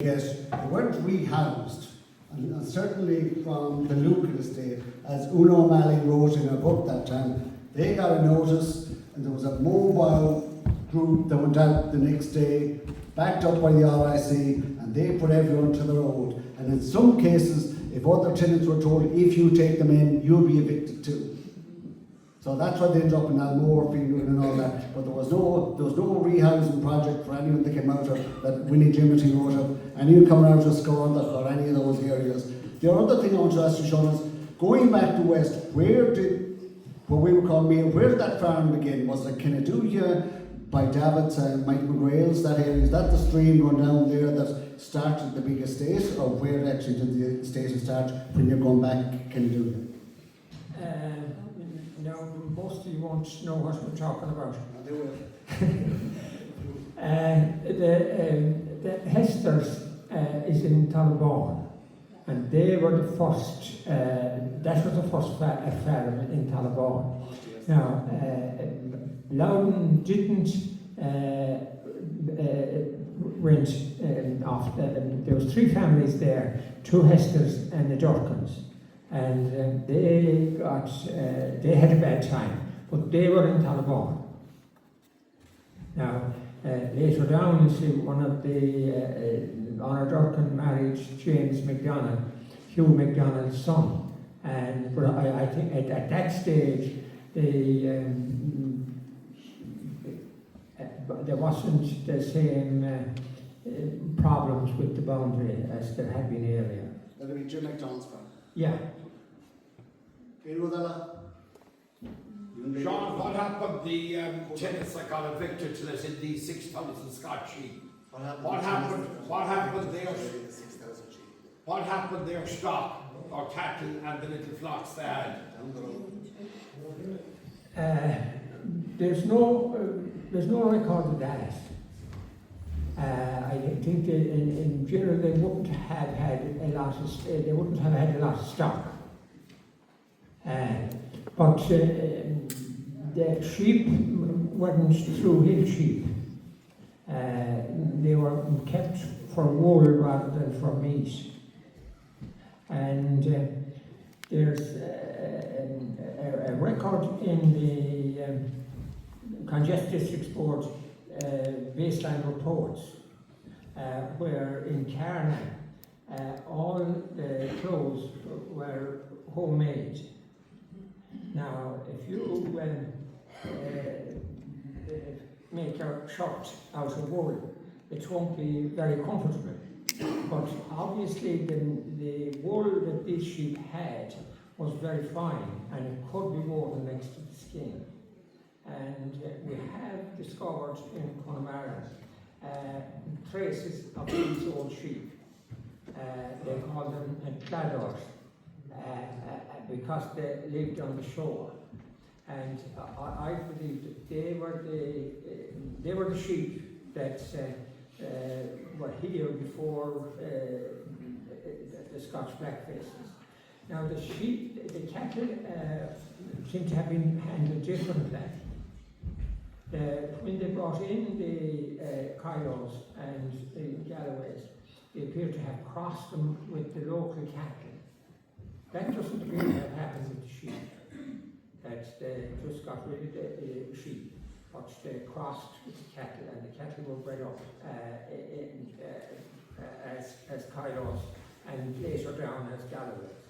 Yes, they weren't rehoused, and certainly from the Lucan estate, as Una O'Malley wrote in her book that time, they got a notice and there was a mobile group that went out the next day, backed up by the RIC, and they put everyone to the road. And in some cases, if other tenants were told, if you take them in, you'll be evicted too. So that's why they ended up in Almore, Field and all that. But there was no rehousing project for anyone that came out of that Winnie Jimmerty wrote of, anyone coming out of Scorndock or any of those areas. The other thing I want to ask you, Sean, is going back to West, where did that farm begin? Was it Kenneduja, by Davids and Mike McGrail's, that area? Is that the stream going down there that started the big estate, or where actually did the estate start when you're going back Kenneduja? Now, most of you won't know what we're talking about. They will. The Hester's is in Talabon, and they were the first, that was the first farm in Talabon. Now, Loudon didn't rent off, there was 3 families there, 2 Hesters and the Durkins. And they had a bad time, but they were in Talabon. Now, later down, you see one of the Honor Durkin married James McDonald, Hugh McDonald's son. And but I think at that stage, there wasn't the same problems with the boundary as there had been earlier. That would be Jim McDonald's farm. Yeah. Sean, what happened the tenants that got evicted to us in the 6,000 Scotch sheep? What happened their stock or cattle and the little flocks they had? There's no record of that. I think that in general they wouldn't have had a lot of stock. But the sheep weren't through hill sheep. They were kept for wool rather than for meat. And there's a record in the Congested Districts Board baseline reports where in Carna all the clothes were homemade. Now, if you make your shirt out of wool, it won't be very comfortable. But obviously the wool that these sheep had was very fine and it could be worn next to the skin. And we have discovered in Connemara traces of these old sheep. They call them cladders. Because they lived on the shore, and I believe that they were the sheep that were here before the Scotch blackfaces. Now the cattle seem to have been handled differently. When they brought in the Kairos and the Galloways, they appear to have crossed them with the local cattle. That doesn't really have happened with the sheep. That they just got rid of the sheep, but they crossed with the cattle, and the cattle were bred up as Kairos and later down as Galloways.